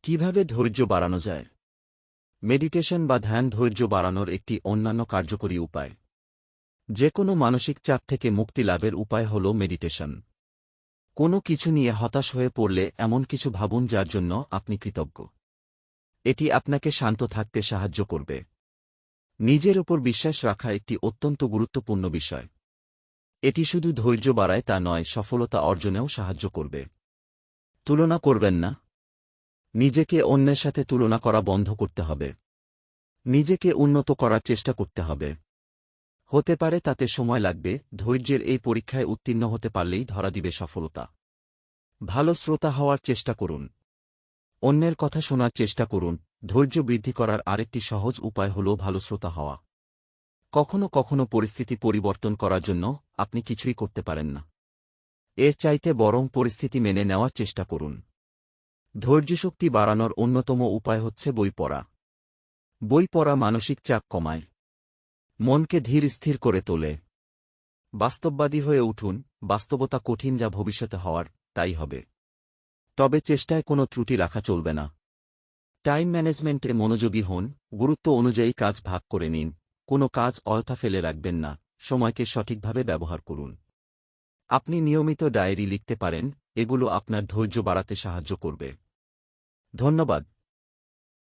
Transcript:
কিভাবে ধৈর্য বাড়ানো যায়? মেডিটেশন বা ধ্যান ধৈর্য বাড়ানোর একটি অন্যান্য কার্যকরী উপায়। যে কোনো মানসিক চাপ থেকে মুক্তি লাভের উপায় হল মেডিটেশন। কোনো কিছু নিয়ে হতাশ হয়ে পড়লে এমন কিছু ভাবুন যার জন্য আপনি কৃতজ্ঞ। এটি আপনাকে শান্ত থাকতে সাহায্য করবে। নিজের উপর বিশ্বাস রাখা একটি অত্যন্ত গুরুত্বপূর্ণ বিষয়। এটি শুধু ধৈর্য বাড়ায় তা নয়, সফলতা অর্জনেও সাহায্য করবে। তুলনা করবেন না। নিজেকে অন্যের সাথে তুলনা করা বন্ধ করতে হবে। নিজেকে উন্নত করার চেষ্টা করতে হবে। হতে পারে তাতে সময় লাগবে, ধৈর্যের এই পরীক্ষায় উত্তীর্ণ হতে পারলেই ধরা দিবে সফলতা। ভালো শ্রোতা হওয়ার চেষ্টা করুন। অন্যের কথা শোনার চেষ্টা করুন। ধৈর্য বৃদ্ধি করার আরেকটি সহজ উপায় হল ভালো শ্রোতা হওয়া। কখনো কখনো পরিস্থিতি পরিবর্তন করার জন্য আপনি কিছুই করতে পারেন না। এর চাইতে বরং পরিস্থিতি মেনে নেওয়ার চেষ্টা করুন। ধৈর্যশক্তি বাড়ানোর অন্যতম উপায় হচ্ছে বই পড়া। বই পড়া মানসিক চাপ কমায়, মনকে ধীর স্থির করে তোলে। বাস্তববাদী হয়ে উঠুন। বাস্তবতা কঠিন, যা ভবিষ্যতে হওয়ার তাই হবে। তবে চেষ্টায় কোনো ত্রুটি রাখা চলবে না। টাইম ম্যানেজমেন্টে মনোযোগী হন। গুরুত্ব অনুযায়ী কাজ ভাগ করে নিন। কোনো কাজ অযথা ফেলে রাখবেন না। সময়কে সঠিকভাবে ব্যবহার করুন। আপনি নিয়মিত ডায়েরি লিখতে পারেন। এগুলো আপনার ধৈর্য বাড়াতে সাহায্য করবে। ধন্যবাদ।